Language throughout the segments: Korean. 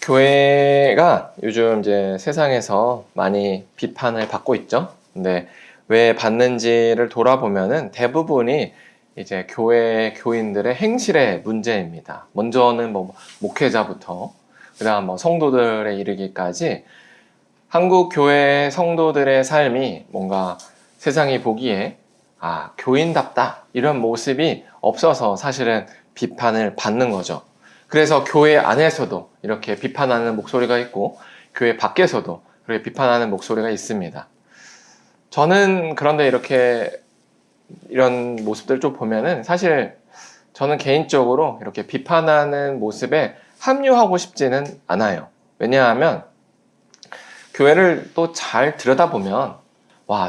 교회가 요즘 이제 세상에서 많이 비판을 받고 있죠. 근데 왜 받는지를 돌아보면은 대부분이 이제 교회 교인들의 행실의 문제입니다. 먼저는 뭐 목회자부터 그다음 뭐 성도들에 이르기까지 한국 교회 성도들의 삶이 뭔가 세상이 보기에 교인답다 이런 모습이 없어서 사실은 비판을 받는 거죠. 그래서 교회 안에서도 이렇게 비판하는 목소리가 있고 교회 밖에서도 그렇게 비판하는 목소리가 있습니다. 저는 그런데 이런 모습들 좀 보면은 사실 저는 개인적으로 이렇게 비판하는 모습에 합류하고 싶지는 않아요. 왜냐하면 교회를 또 잘 들여다보면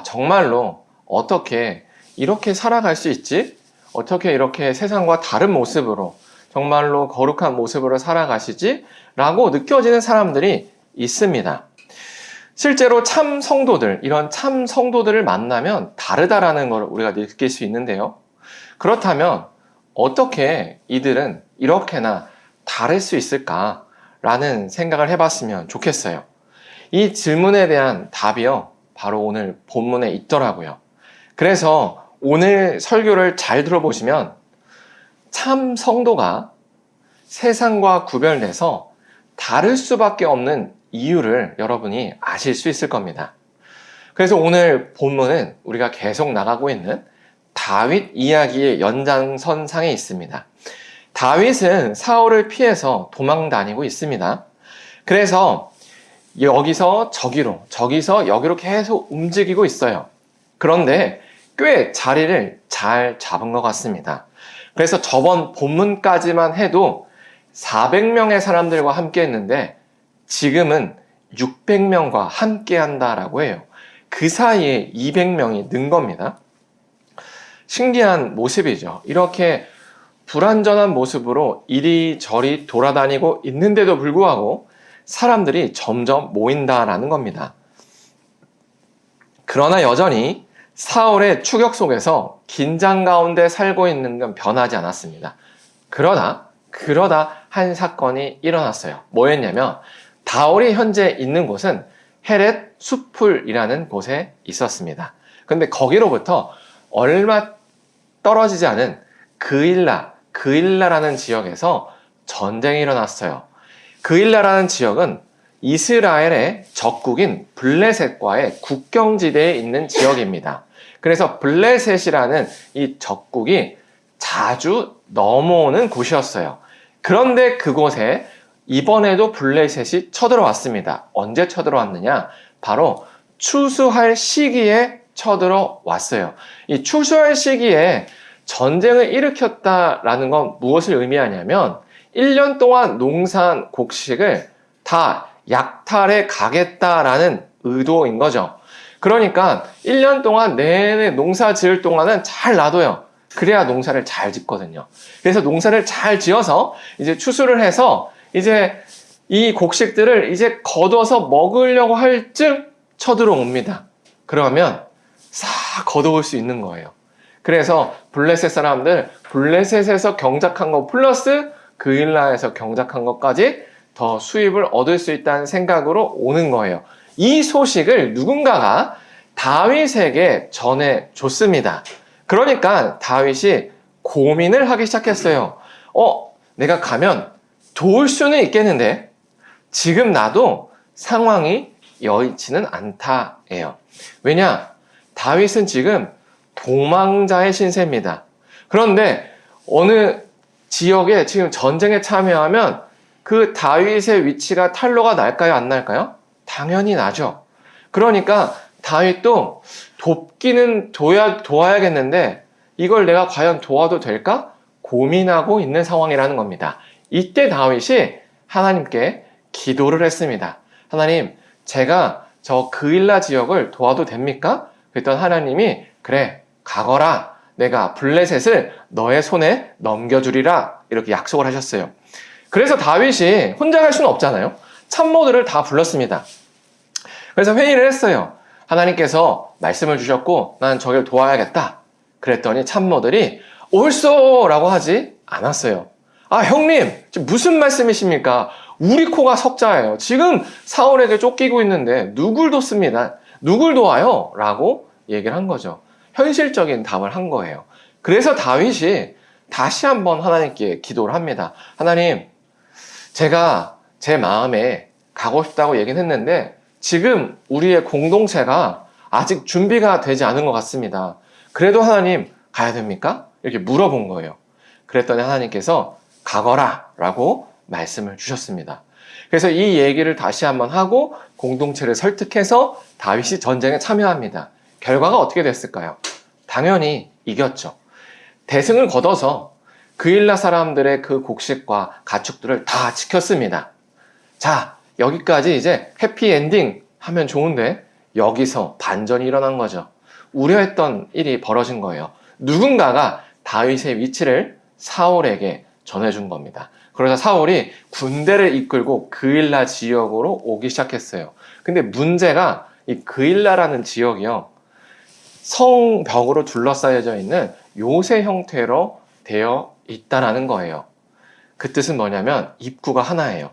정말로 어떻게 이렇게 살아갈 수 있지? 어떻게 이렇게 세상과 다른 모습으로 정말로 거룩한 모습으로 살아가시지? 라고 느껴지는 사람들이 있습니다. 실제로 참 성도들, 이런 참 성도들을 만나면 다르다라는 걸 우리가 느낄 수 있는데요. 그렇다면 어떻게 이들은 이렇게나 다를 수 있을까라는 생각을 해봤으면 좋겠어요. 이 질문에 대한 답이요, 바로 오늘 본문에 있더라고요. 그래서 오늘 설교를 잘 들어보시면 참 성도가 세상과 구별돼서 다를 수밖에 없는 이유를 여러분이 아실 수 있을 겁니다. 그래서 오늘 본문은 우리가 계속 나가고 있는 다윗 이야기의 연장선상에 있습니다. 다윗은 사울을 피해서 도망 다니고 있습니다. 그래서 여기서 저기로, 저기서 여기로 계속 움직이고 있어요. 그런데 꽤 자리를 잘 잡은 것 같습니다. 그래서 저번 본문까지만 해도 400명의 사람들과 함께 했는데 지금은 600명과 함께 한다라고 해요. 그 사이에 200명이 는 겁니다. 신기한 모습이죠. 이렇게 불완전한 모습으로 이리저리 돌아다니고 있는데도 불구하고 사람들이 점점 모인다라는 겁니다. 그러나 여전히 사울의 추격 속에서 긴장 가운데 살고 있는 건 변하지 않았습니다. 그러다 한 사건이 일어났어요. 뭐였냐면 다울이 현재 있는 곳은 헤렛 수풀이라는 곳에 있었습니다. 근데 거기로부터 얼마 떨어지지 않은 그일라라는 지역에서 전쟁이 일어났어요. 그일라라는 지역은 이스라엘의 적국인 블레셋과의 국경지대에 있는 지역입니다. 그래서 블레셋이라는 이 적국이 자주 넘어오는 곳이었어요. 그런데 그곳에 이번에도 블레셋이 쳐들어왔습니다. 언제 쳐들어왔느냐? 바로 추수할 시기에 쳐들어왔어요. 이 추수할 시기에 전쟁을 일으켰다라는 건 무엇을 의미하냐면 1년 동안 농사한 곡식을 다 약탈해 가겠다라는 의도인 거죠. 그러니까 1년 동안 내내 농사 지을 동안은 잘 놔둬요. 그래야 농사를 잘 짓거든요. 그래서 농사를 잘 지어서 이제 추수를 해서 이제 이 곡식들을 이제 거둬서 먹으려고 할 쯤 쳐들어옵니다. 그러면 싹 거둬올 수 있는 거예요. 그래서 블레셋 사람들, 블레셋에서 경작한 거 플러스 그일라에서 경작한 것까지 더 수입을 얻을 수 있다는 생각으로 오는 거예요. 이 소식을 누군가가 다윗에게 전해줬습니다. 그러니까 다윗이 고민을 하기 시작했어요. 내가 가면 도울 수는 있겠는데 지금 나도 상황이 여의치는 않다예요. 왜냐? 다윗은 지금 도망자의 신세입니다. 그런데 어느 지역에 지금 전쟁에 참여하면 그 다윗의 위치가 탄로가 날까요? 안 날까요? 당연히 나죠. 그러니까 다윗도 돕기는 도와야겠는데 이걸 내가 과연 도와도 될까? 고민하고 있는 상황이라는 겁니다. 이때 다윗이 하나님께 기도를 했습니다. 하나님, 제가 저 그일라 지역을 도와도 됩니까? 그랬더니 하나님이 그래, 가거라. 내가 블레셋을 너의 손에 넘겨주리라. 이렇게 약속을 하셨어요. 그래서 다윗이 혼자 갈 수는 없잖아요. 참모들을 다 불렀습니다. 그래서 회의를 했어요. 하나님께서 말씀을 주셨고 난 저길 도와야겠다. 그랬더니 참모들이 옳소! 라고 하지 않았어요. 형님, 지금 무슨 말씀이십니까? 우리 코가 석자예요. 지금 사울에게 쫓기고 있는데 누굴 돕습니다. 누굴 도와요? 라고 얘기를 한 거죠. 현실적인 답을 한 거예요. 그래서 다윗이 다시 한번 하나님께 기도를 합니다. 하나님, 제가 제 마음에 가고 싶다고 얘기는 했는데 지금 우리의 공동체가 아직 준비가 되지 않은 것 같습니다. 그래도 하나님 가야 됩니까? 이렇게 물어본 거예요. 그랬더니 하나님께서 가거라 라고 말씀을 주셨습니다. 그래서 이 얘기를 다시 한번 하고 공동체를 설득해서 다윗이 전쟁에 참여합니다. 결과가 어떻게 됐을까요? 당연히 이겼죠. 대승을 거둬서 그일라 사람들의 그 곡식과 가축들을 다 지켰습니다. 자, 여기까지 이제 해피엔딩 하면 좋은데 여기서 반전이 일어난 거죠. 우려했던 일이 벌어진 거예요. 누군가가 다윗의 위치를 사울에게 전해준 겁니다. 그러자 사울이 군대를 이끌고 그일라 지역으로 오기 시작했어요. 근데 문제가 이 그일라라는 지역이요, 성벽으로 둘러싸여져 있는 요새 형태로 되어 있다라는 거예요. 그 뜻은 뭐냐면 입구가 하나예요.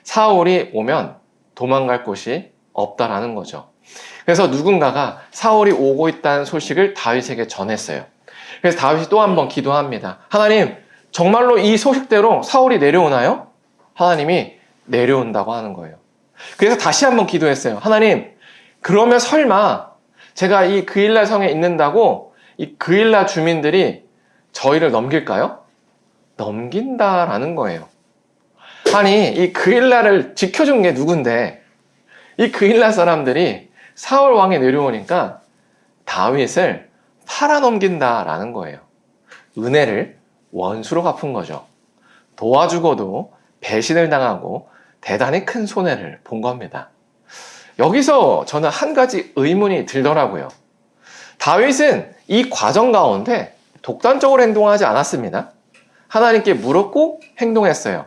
사울이 오면 도망갈 곳이 없다라는 거죠. 그래서 누군가가 사울이 오고 있다는 소식을 다윗에게 전했어요. 그래서 다윗이 또 한 번 기도합니다. 하나님, 정말로 이 소식대로 사울이 내려오나요? 하나님이 내려온다고 하는 거예요. 그래서 다시 한번 기도했어요. 하나님, 그러면 설마 제가 이 그일라 성에 있는다고 이 그일라 주민들이 저희를 넘길까요? 넘긴다라는 거예요. 아니, 이 그일라를 지켜준 게 누군데 이 그일라 사람들이 사울 왕이 내려오니까 다윗을 팔아넘긴다라는 거예요. 은혜를 원수로 갚은 거죠. 도와주고도 배신을 당하고 대단히 큰 손해를 본 겁니다. 여기서 저는 한 가지 의문이 들더라고요. 다윗은 이 과정 가운데 독단적으로 행동하지 않았습니다. 하나님께 물었고 행동했어요.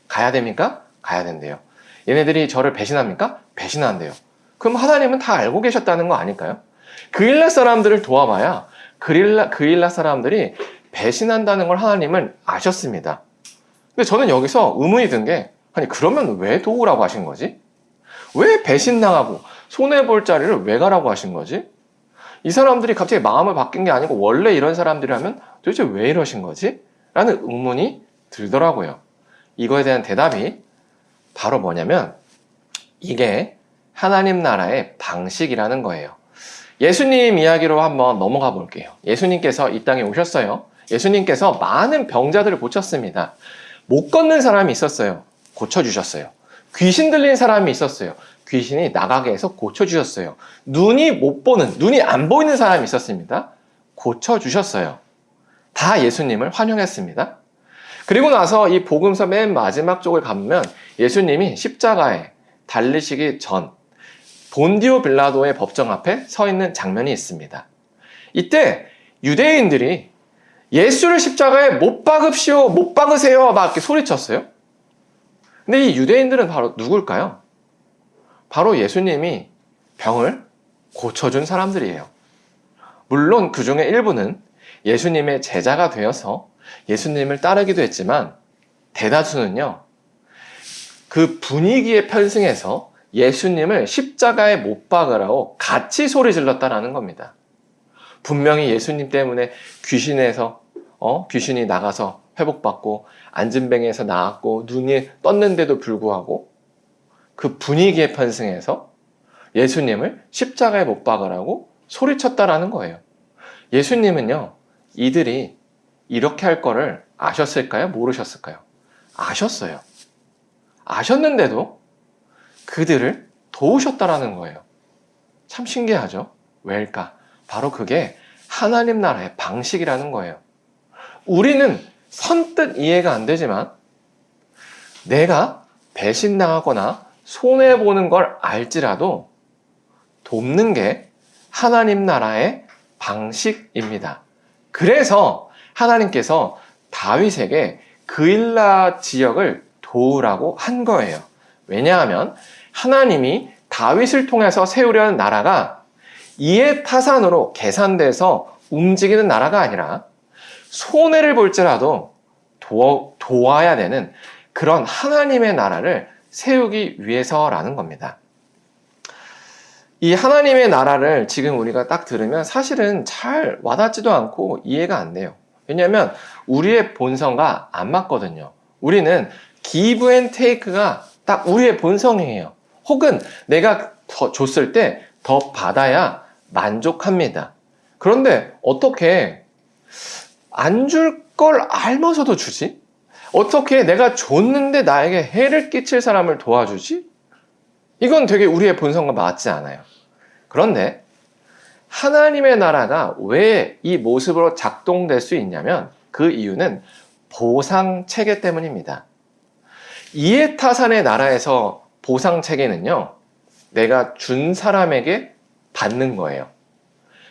가야 됩니까? 가야 된대요. 얘네들이 저를 배신합니까? 배신한대요. 그럼 하나님은 다 알고 계셨다는 거 아닐까요? 그일라 사람들을 도와봐야 그일라 사람들이 배신한다는 걸 하나님은 아셨습니다. 근데 저는 여기서 의문이 든 게, 아니 그러면 왜 도우라고 하신 거지? 왜 배신당하고 손해볼 자리를 왜 가라고 하신 거지? 이 사람들이 갑자기 마음을 바뀐 게 아니고 원래 이런 사람들이라면 도대체 왜 이러신 거지? 라는 의문이 들더라고요. 이거에 대한 대답이 바로 뭐냐면 이게 하나님 나라의 방식이라는 거예요. 예수님 이야기로 한번 넘어가 볼게요. 예수님께서 이 땅에 오셨어요. 예수님께서 많은 병자들을 고쳤습니다. 못 걷는 사람이 있었어요. 고쳐주셨어요. 귀신 들린 사람이 있었어요. 귀신이 나가게 해서 고쳐주셨어요. 눈이 안 보이는 사람이 있었습니다. 고쳐주셨어요. 다 예수님을 환영했습니다. 그리고 나서 이 복음서 맨 마지막 쪽을 가보면 예수님이 십자가에 달리시기 전 본디오 빌라도의 법정 앞에 서 있는 장면이 있습니다. 이때 유대인들이 예수를 십자가에 못 박읍시오, 못 박으세요 막 이렇게 소리쳤어요. 근데 이 유대인들은 바로 누굴까요? 바로 예수님이 병을 고쳐준 사람들이에요. 물론 그 중에 일부는 예수님의 제자가 되어서 예수님을 따르기도 했지만 대다수는요, 그 분위기에 편승해서 예수님을 십자가에 못 박으라고 같이 소리 질렀다라는 겁니다. 분명히 예수님 때문에 귀신이 나가서 회복받고 안진뱅이에서 나았고 눈이 떴는데도 불구하고 그 분위기에 편승해서 예수님을 십자가에 못 박으라고 소리쳤다라는 거예요. 예수님은요, 이들이 이렇게 할 거를 아셨을까요? 모르셨을까요? 아셨어요. 아셨는데도 그들을 도우셨다라는 거예요. 참 신기하죠? 왜일까? 바로 그게 하나님 나라의 방식이라는 거예요. 우리는 선뜻 이해가 안 되지만 내가 배신당하거나 손해보는 걸 알지라도 돕는 게 하나님 나라의 방식입니다. 그래서 하나님께서 다윗에게 그일라 지역을 도우라고 한 거예요. 왜냐하면 하나님이 다윗을 통해서 세우려는 나라가 이해타산으로 계산돼서 움직이는 나라가 아니라 손해를 볼지라도 도와야 되는 그런 하나님의 나라를 세우기 위해서라는 겁니다. 이 하나님의 나라를 지금 우리가 딱 들으면 사실은 잘 와닿지도 않고 이해가 안 돼요. 왜냐하면 우리의 본성과 안 맞거든요. 우리는 give and take가 딱 우리의 본성이에요. 혹은 내가 더 줬을 때 더 받아야 만족합니다. 그런데 어떻게 안 줄 걸 알면서도 주지? 어떻게 내가 줬는데 나에게 해를 끼칠 사람을 도와주지? 이건 되게 우리의 본성과 맞지 않아요. 그런데 하나님의 나라가 왜 이 모습으로 작동될 수 있냐면 그 이유는 보상 체계 때문입니다. 이해타산의 나라에서 보상 체계는요, 내가 준 사람에게 받는 거예요.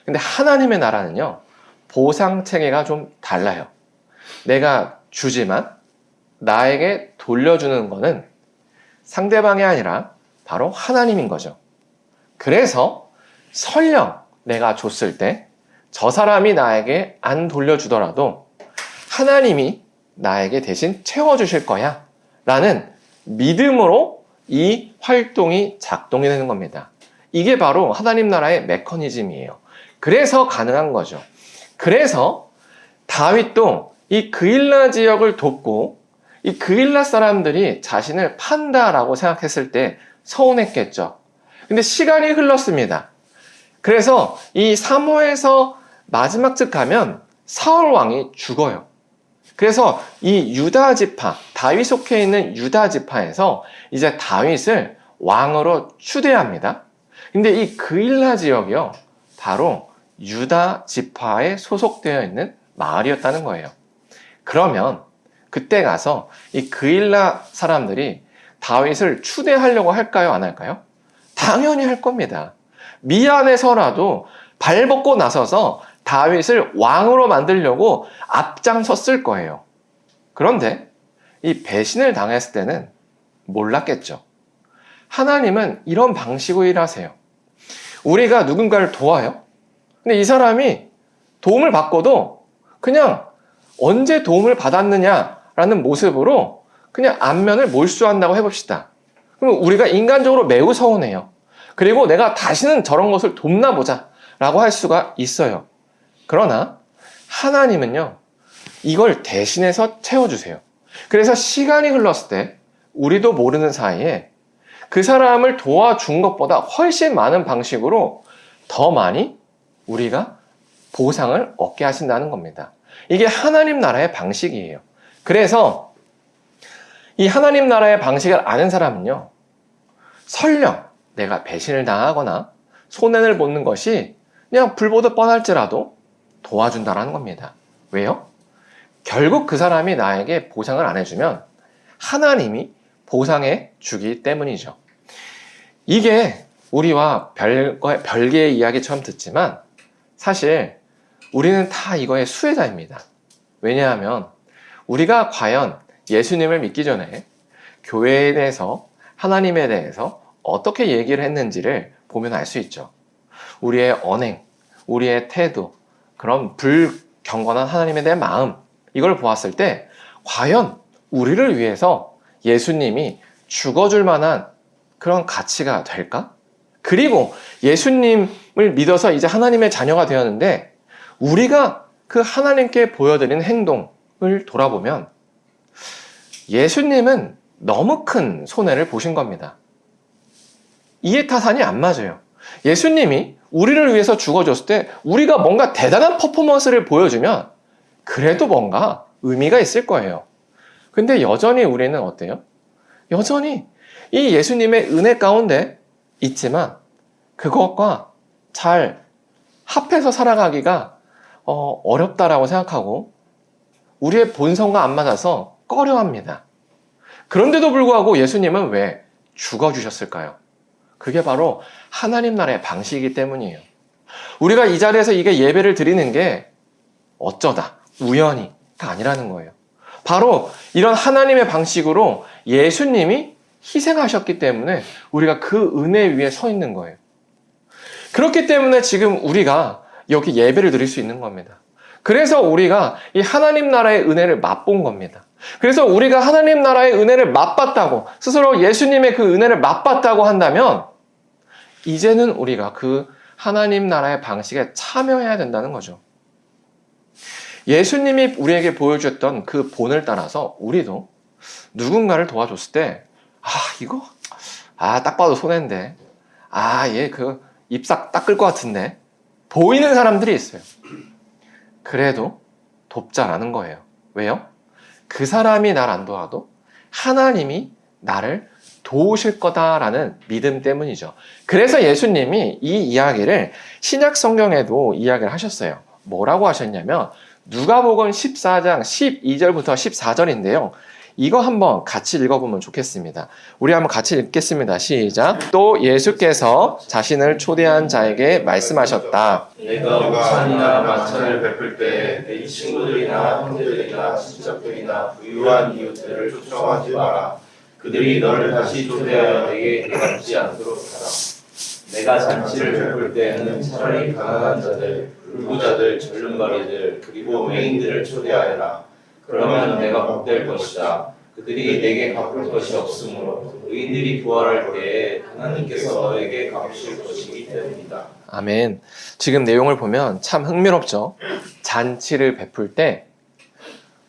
근데 하나님의 나라는요, 보상 체계가 좀 달라요. 내가 주지만 나에게 돌려주는 거는 상대방이 아니라 바로 하나님인 거죠. 그래서 설령 내가 줬을 때 저 사람이 나에게 안 돌려주더라도 하나님이 나에게 대신 채워주실 거야 라는 믿음으로 이 활동이 작동이 되는 겁니다. 이게 바로 하나님 나라의 메커니즘이에요. 그래서 가능한 거죠. 그래서 다윗도 이 그일라 지역을 돕고 이 그일라 사람들이 자신을 판다라고 생각했을 때 서운했겠죠. 근데 시간이 흘렀습니다. 그래서 이 사무엘서 마지막 쯤 가면 사울 왕이 죽어요. 그래서 이 유다 지파, 다윗 속해 있는 유다 지파에서 이제 다윗을 왕으로 추대합니다. 근데 이 그일라 지역이요, 바로 유다 지파에 소속되어 있는 마을이었다는 거예요. 그러면 그때 가서 이 그일라 사람들이 다윗을 추대하려고 할까요? 안 할까요? 당연히 할 겁니다. 미안해서라도 발벗고 나서서 다윗을 왕으로 만들려고 앞장섰을 거예요. 그런데 이 배신을 당했을 때는 몰랐겠죠. 하나님은 이런 방식으로 일하세요. 우리가 누군가를 도와요. 근데 이 사람이 도움을 받고도 그냥 언제 도움을 받았느냐라는 모습으로 그냥 안면을 몰수한다고 해봅시다. 그럼 우리가 인간적으로 매우 서운해요. 그리고 내가 다시는 저런 것을 돕나 보자 라고 할 수가 있어요. 그러나 하나님은요, 이걸 대신해서 채워주세요. 그래서 시간이 흘렀을 때 우리도 모르는 사이에 그 사람을 도와준 것보다 훨씬 많은 방식으로 더 많이 우리가 보상을 얻게 하신다는 겁니다. 이게 하나님 나라의 방식이에요. 그래서 이 하나님 나라의 방식을 아는 사람은요, 설령 내가 배신을 당하거나 손해를 보는 것이 그냥 불보듯 뻔할지라도 도와준다라는 겁니다. 왜요? 결국 그 사람이 나에게 보상을 안 해주면 하나님이 보상해 주기 때문이죠. 이게 우리와 별개의 이야기처럼 듣지만 사실 우리는 다 이거의 수혜자입니다. 왜냐하면 우리가 과연 예수님을 믿기 전에 교회에 대해서, 하나님에 대해서 어떻게 얘기를 했는지를 보면 알 수 있죠. 우리의 언행, 우리의 태도, 그런 불경건한 하나님에 대한 마음, 이걸 보았을 때 과연 우리를 위해서 예수님이 죽어줄 만한 그런 가치가 될까? 그리고 예수님을 믿어서 이제 하나님의 자녀가 되었는데 우리가 그 하나님께 보여드린 행동을 돌아보면 예수님은 너무 큰 손해를 보신 겁니다. 이해타산이 안 맞아요. 예수님이 우리를 위해서 죽어줬을 때 우리가 뭔가 대단한 퍼포먼스를 보여주면 그래도 뭔가 의미가 있을 거예요. 근데 여전히 우리는 어때요? 여전히 이 예수님의 은혜 가운데 있지만 그것과 잘 합해서 살아가기가 어렵다라고 생각하고 우리의 본성과 안 맞아서 꺼려합니다. 그런데도 불구하고 예수님은 왜 죽어주셨을까요? 그게 바로 하나님 나라의 방식이기 때문이에요. 우리가 이 자리에서 이게 예배를 드리는 게 어쩌다, 우연히가 아니라는 거예요. 바로 이런 하나님의 방식으로 예수님이 희생하셨기 때문에 우리가 그 은혜 위에 서 있는 거예요. 그렇기 때문에 지금 우리가 여기 예배를 드릴 수 있는 겁니다. 그래서 우리가 이 하나님 나라의 은혜를 맛본 겁니다. 그래서 우리가 하나님 나라의 은혜를 맛봤다고, 스스로 예수님의 그 은혜를 맛봤다고 한다면 이제는 우리가 그 하나님 나라의 방식에 참여해야 된다는 거죠. 예수님이 우리에게 보여줬던 그 본을 따라서 우리도 누군가를 도와줬을 때, 이거? 딱 봐도 손해인데. 얘 그 입싹 닦을 것 같은데. 보이는 사람들이 있어요. 그래도 돕자라는 거예요. 왜요? 그 사람이 날 안 도와도 하나님이 나를 도우실 거다라는 믿음 때문이죠. 그래서 예수님이 이 이야기를 신약 성경에도 이야기를 하셨어요. 뭐라고 하셨냐면 누가복음 14장 12절부터 14절인데요. 이거 한번 같이 읽어보면 좋겠습니다. 우리 한번 같이 읽겠습니다. 시작. 또 예수께서 자신을 초대한 자에게 말씀하셨다. 내가 우찬이나 만찬을 베풀 때 내 친구들이나 형제들이나 친척들이나 부유한 이웃들을 초청하지 마라. 그들이 너를 다시 초대하여 내게 갚지 않도록 하라. 내가 잔치를 베풀 때에는 차라리 가난한 자들, 불구자들, 절름발이들, 그리고 맹인들을 초대하여라. 그러면 내가 복될 것이다. 그들이 내게 갚을 것이 없으므로 의인들이 부활할 때에 하나님께서 너에게 갚으실 것이기 때문이다. 아멘. 지금 내용을 보면 참 흥미롭죠. 잔치를 베풀 때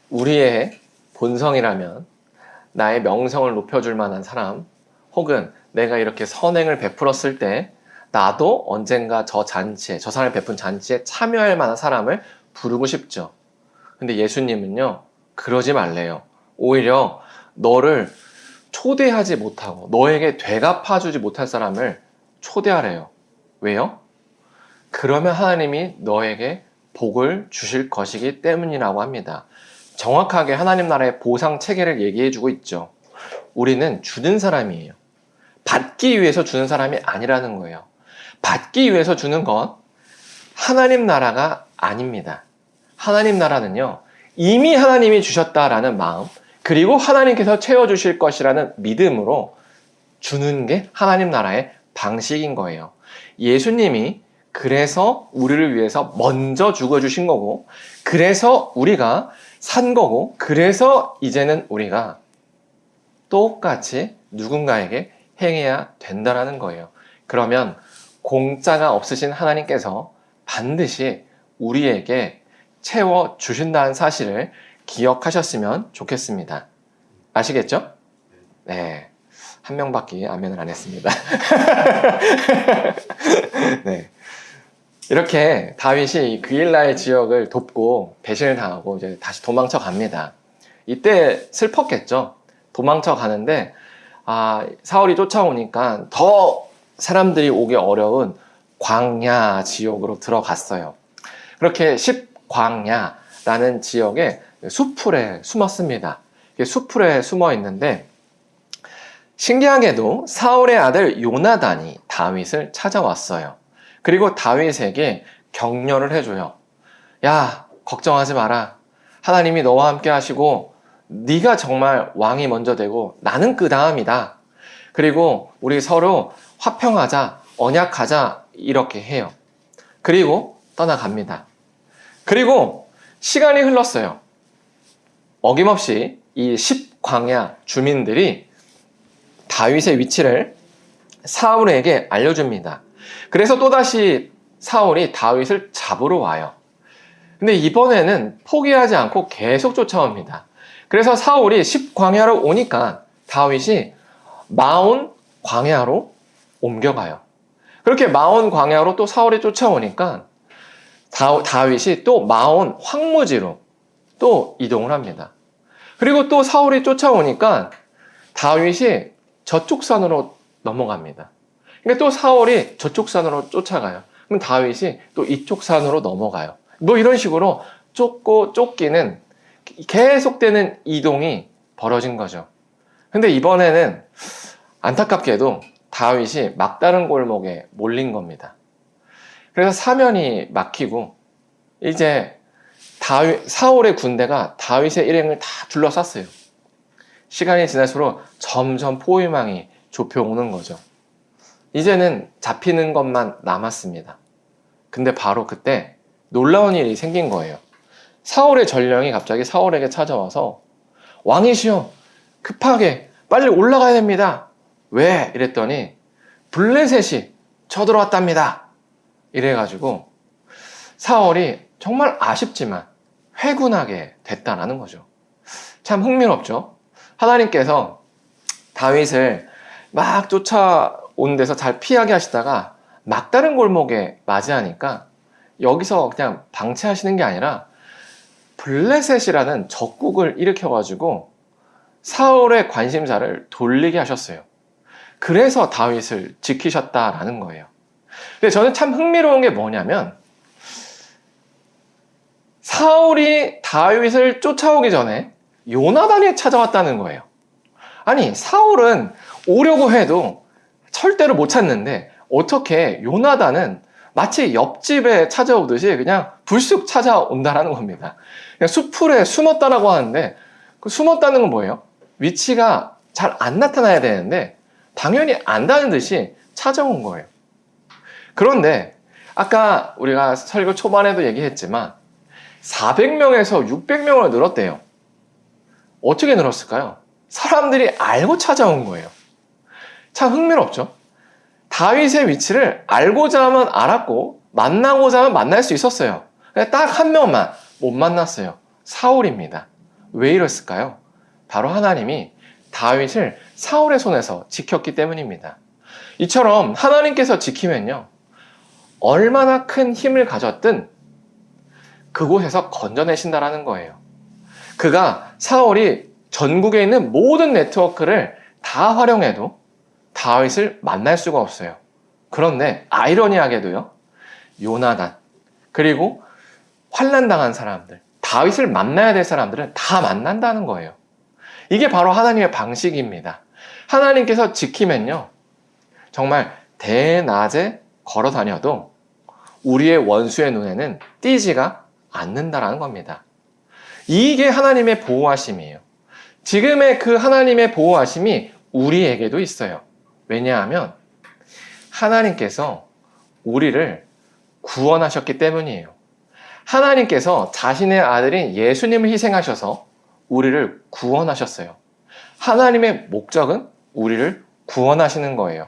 우리의 본성이라면 나의 명성을 높여줄 만한 사람, 혹은 내가 이렇게 선행을 베풀었을 때 나도 언젠가 저 잔치에, 저 사람이 베푼 잔치에 참여할 만한 사람을 부르고 싶죠. 근데 예수님은요, 그러지 말래요. 오히려 너를 초대하지 못하고 너에게 되갚아주지 못할 사람을 초대하래요. 왜요? 그러면 하나님이 너에게 복을 주실 것이기 때문이라고 합니다. 정확하게 하나님 나라의 보상 체계를 얘기해주고 있죠. 우리는 주는 사람이에요. 받기 위해서 주는 사람이 아니라는 거예요. 받기 위해서 주는 건 하나님 나라가 아닙니다. 하나님 나라는요, 이미 하나님이 주셨다라는 마음, 그리고 하나님께서 채워주실 것이라는 믿음으로 주는 게 하나님 나라의 방식인 거예요. 예수님이 그래서 우리를 위해서 먼저 죽어주신 거고, 그래서 우리가 산 거고, 그래서 이제는 우리가 똑같이 누군가에게 행해야 된다는 거예요. 그러면 공짜가 없으신 하나님께서 반드시 우리에게 채워주신다는 사실을 기억하셨으면 좋겠습니다. 아시겠죠? 네. 한 명밖에 아멘을 안 했습니다. 네. 이렇게 다윗이 그일라의 지역을 돕고 배신을 당하고 이제 다시 도망쳐 갑니다. 이때 슬펐겠죠. 도망쳐 가는데 사울이 쫓아오니까 더 사람들이 오기 어려운 광야 지역으로 들어갔어요. 그렇게 십광야라는 지역에 수풀에 숨었습니다. 수풀에 숨어 있는데 신기하게도 사울의 아들 요나단이 다윗을 찾아왔어요. 그리고 다윗에게 격려를 해줘요. 야, 걱정하지 마라. 하나님이 너와 함께 하시고 네가 정말 왕이 먼저 되고 나는 그 다음이다. 그리고 우리 서로 화평하자, 언약하자 이렇게 해요. 그리고 떠나갑니다. 그리고 시간이 흘렀어요. 어김없이 이 십광야 주민들이 다윗의 위치를 사울에게 알려줍니다. 그래서 또다시 사울이 다윗을 잡으러 와요. 근데 이번에는 포기하지 않고 계속 쫓아옵니다. 그래서 사울이 십광야로 오니까 다윗이 마온 광야로 옮겨가요. 그렇게 마온 광야로 또 사울이 쫓아오니까 다윗이 또 마온 황무지로 또 이동을 합니다. 그리고 또 사울이 쫓아오니까 다윗이 저쪽 산으로 넘어갑니다. 그러니까 또 사울이 저쪽 산으로 쫓아가요. 그럼 다윗이 또 이쪽 산으로 넘어가요. 뭐 이런 식으로 쫓고 쫓기는 계속되는 이동이 벌어진 거죠. 근데 이번에는 안타깝게도 다윗이 막다른 골목에 몰린 겁니다. 그래서 사면이 막히고 이제 사울의 군대가 다윗의 일행을 다 둘러쌌어요. 시간이 지날수록 점점 포위망이 좁혀오는 거죠. 이제는 잡히는 것만 남았습니다. 근데 바로 그때 놀라운 일이 생긴 거예요. 사울의 전령이 갑자기 사울에게 찾아와서 왕이시여, 급하게 빨리 올라가야 됩니다. 왜? 이랬더니 블레셋이 쳐들어왔답니다. 이래가지고 사울이 정말 아쉽지만 회군하게 됐다라는 거죠. 참 흥미롭죠? 하나님께서 다윗을 막 쫓아온 데서 잘 피하게 하시다가 막다른 골목에 맞이하니까 여기서 그냥 방치하시는 게 아니라 블레셋이라는 적국을 일으켜가지고 사울의 관심사를 돌리게 하셨어요. 그래서 다윗을 지키셨다라는 거예요. 근데 저는 참 흥미로운 게 뭐냐면 사울이 다윗을 쫓아오기 전에 요나단이 찾아왔다는 거예요. 아니, 사울은 오려고 해도 절대로 못 찾는데 어떻게 요나단은 마치 옆집에 찾아오듯이 그냥 불쑥 찾아온다라는 겁니다. 그냥 수풀에 숨었다라고 하는데 그 숨었다는 건 뭐예요? 위치가 잘 안 나타나야 되는데 당연히 안다는 듯이 찾아온 거예요. 그런데 아까 우리가 설교 초반에도 얘기했지만 400명에서 600명으로 늘었대요. 어떻게 늘었을까요? 사람들이 알고 찾아온 거예요. 참 흥미롭죠? 다윗의 위치를 알고자 하면 알았고 만나고자 하면 만날 수 있었어요. 딱 한 명만 못 만났어요. 사울입니다. 왜 이랬을까요? 바로 하나님이 다윗을 사울의 손에서 지켰기 때문입니다. 이처럼 하나님께서 지키면요, 얼마나 큰 힘을 가졌든 그곳에서 건져내신다라는 거예요. 그가 사울이 전국에 있는 모든 네트워크를 다 활용해도 다윗을 만날 수가 없어요. 그런데 아이러니하게도요, 요나단 그리고 환난당한 사람들, 다윗을 만나야 될 사람들은 다 만난다는 거예요. 이게 바로 하나님의 방식입니다. 하나님께서 지키면요, 정말 대낮에 걸어 다녀도 우리의 원수의 눈에는 띄지가 않는다라는 겁니다. 이게 하나님의 보호하심이에요. 지금의 그 하나님의 보호하심이 우리에게도 있어요. 왜냐하면 하나님께서 우리를 구원하셨기 때문이에요. 하나님께서 자신의 아들인 예수님을 희생하셔서 우리를 구원하셨어요. 하나님의 목적은 우리를 구원하시는 거예요.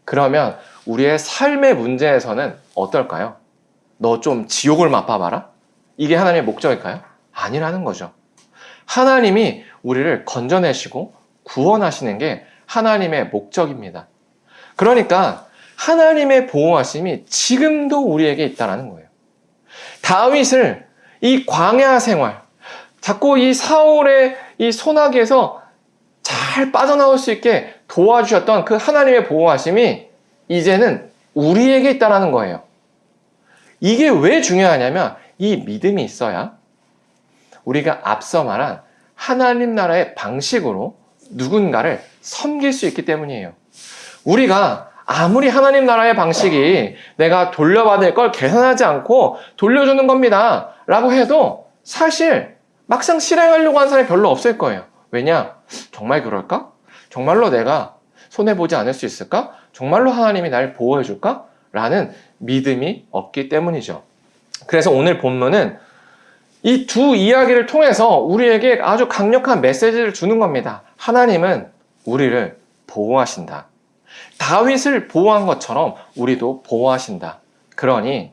그러면 우리의 삶의 문제에서는 어떨까요? 너 좀 지옥을 맛봐봐라? 이게 하나님의 목적일까요? 아니라는 거죠. 하나님이 우리를 건져내시고 구원하시는 게 하나님의 목적입니다. 그러니까 하나님의 보호하심이 지금도 우리에게 있다는 거예요. 다윗을 이 광야 생활, 자꾸 이 사울의 이 소나기에서 잘 빠져나올 수 있게 도와주셨던 그 하나님의 보호하심이 이제는 우리에게 있다는 거예요. 이게 왜 중요하냐면 이 믿음이 있어야 우리가 앞서 말한 하나님 나라의 방식으로 누군가를 섬길 수 있기 때문이에요. 우리가 아무리 하나님 나라의 방식이 내가 돌려받을 걸 계산하지 않고 돌려주는 겁니다 라고 해도 사실 막상 실행하려고 하는 사람이 별로 없을 거예요. 왜냐? 정말 그럴까? 정말로 내가 손해보지 않을 수 있을까? 정말로 하나님이 날 보호해 줄까? 라는 믿음이 없기 때문이죠. 그래서 오늘 본문은 이 두 이야기를 통해서 우리에게 아주 강력한 메시지를 주는 겁니다. 하나님은 우리를 보호하신다. 다윗을 보호한 것처럼 우리도 보호하신다. 그러니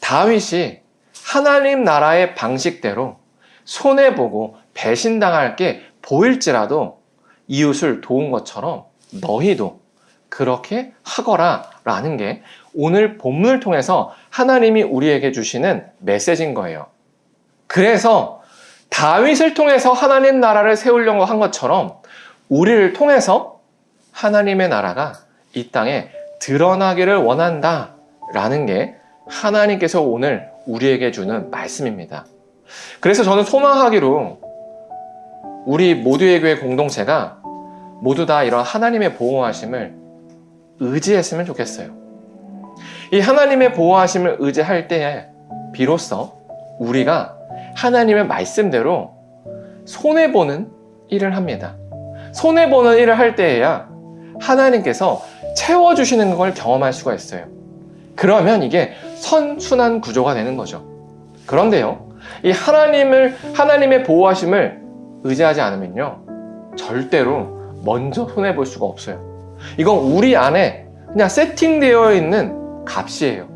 다윗이 하나님 나라의 방식대로 손해보고 배신당할 게 보일지라도 이웃을 도운 것처럼 너희도 그렇게 하거라 라는 게 오늘 본문을 통해서 하나님이 우리에게 주시는 메시지인 거예요. 그래서 다윗을 통해서 하나님 나라를 세우려고 한 것처럼 우리를 통해서 하나님의 나라가 이 땅에 드러나기를 원한다 라는 게 하나님께서 오늘 우리에게 주는 말씀입니다. 그래서 저는 소망하기로 우리 모두의 교회 공동체가 모두 다 이런 하나님의 보호하심을 의지했으면 좋겠어요. 이 하나님의 보호하심을 의지할 때에 비로소 우리가 하나님의 말씀대로 손해보는 일을 합니다. 손해보는 일을 할 때에야 하나님께서 채워주시는 걸 경험할 수가 있어요. 그러면 이게 선순환 구조가 되는 거죠. 그런데요, 이 하나님의 보호하심을 의지하지 않으면요, 절대로 먼저 손해볼 수가 없어요. 이건 우리 안에 그냥 세팅되어 있는 값이에요.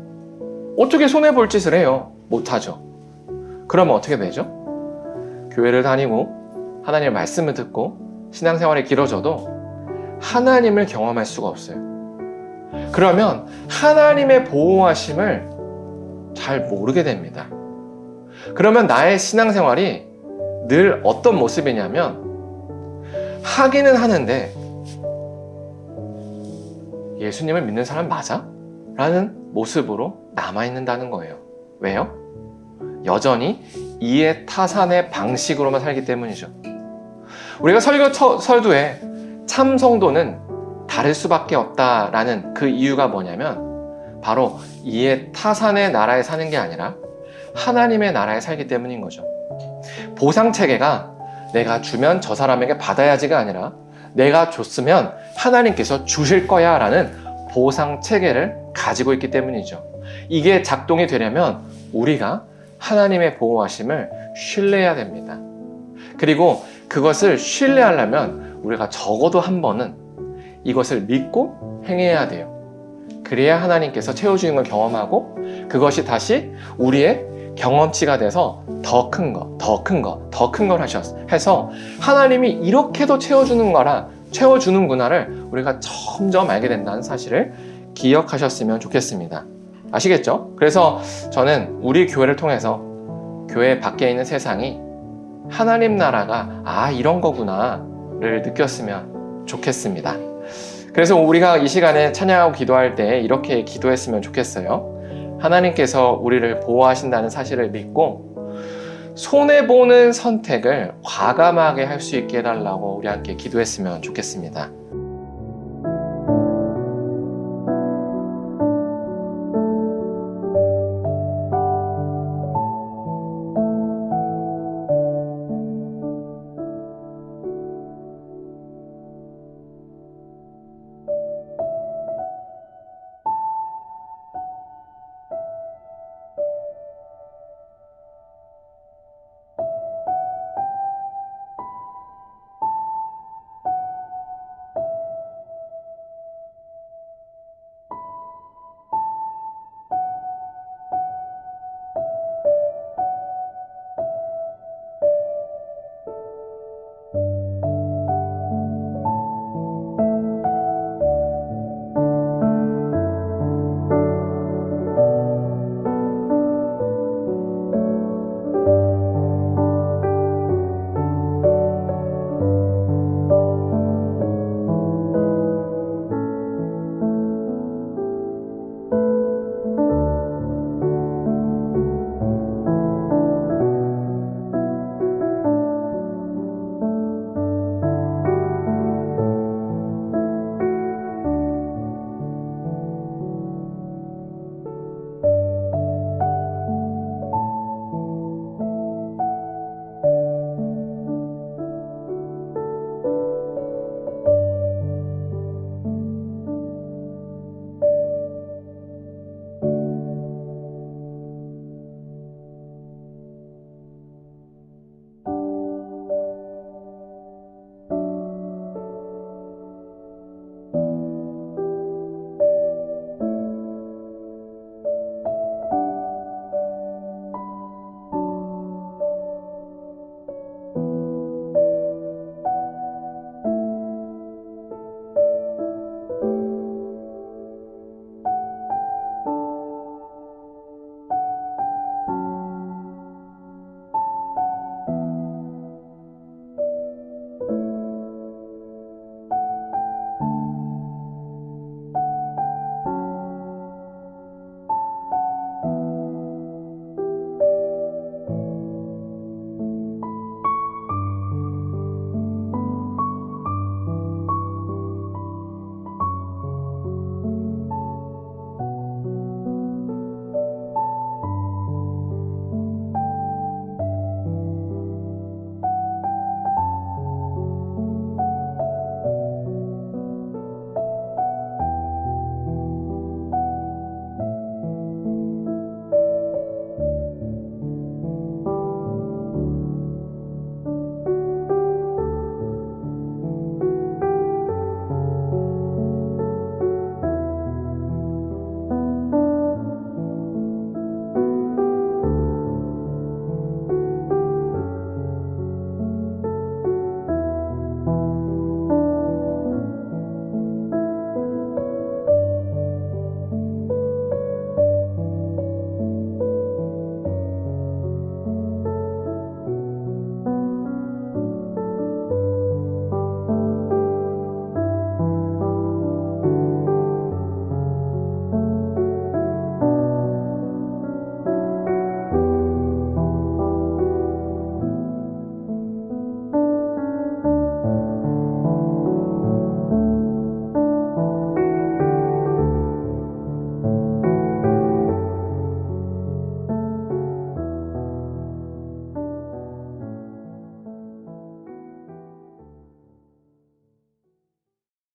어떻게 손해볼 짓을 해요? 못하죠. 그러면 어떻게 되죠? 교회를 다니고 하나님의 말씀을 듣고 신앙생활이 길어져도 하나님을 경험할 수가 없어요. 그러면 하나님의 보호하심을 잘 모르게 됩니다. 그러면 나의 신앙생활이 늘 어떤 모습이냐면, 하기는 하는데 예수님을 믿는 사람 맞아? 라는 모습으로 남아있는다는 거예요. 왜요? 여전히 이해 타산의 방식으로만 살기 때문이죠. 우리가 설교서두에 참 성도는 다를 수밖에 없다라는 그 이유가 뭐냐면, 바로 이해 타산의 나라에 사는 게 아니라 하나님의 나라에 살기 때문인 거죠. 보상체계가 내가 주면 저 사람에게 받아야지가 아니라 내가 줬으면 하나님께서 주실 거야 라는 보상체계를 가지고 있기 때문이죠. 이게 작동이 되려면 우리가 하나님의 보호하심을 신뢰해야 됩니다. 그리고 그것을 신뢰하려면 우리가 적어도 한 번은 이것을 믿고 행해야 돼요. 그래야 하나님께서 채워주는 걸 경험하고 그것이 다시 우리의 경험치가 돼서 더 큰 거, 더 큰 거, 더 큰 걸 해서 하나님이 이렇게도 채워주는구나를 우리가 점점 알게 된다는 사실을 기억하셨으면 좋겠습니다. 아시겠죠? 그래서 저는 우리 교회를 통해서 교회 밖에 있는 세상이 하나님 나라가 이런 거구나를 느꼈으면 좋겠습니다. 그래서 우리가 이 시간에 찬양하고 기도할 때 이렇게 기도했으면 좋겠어요. 하나님께서 우리를 보호하신다는 사실을 믿고 손해보는 선택을 과감하게 할 수 있게 해달라고 우리 함께 기도했으면 좋겠습니다.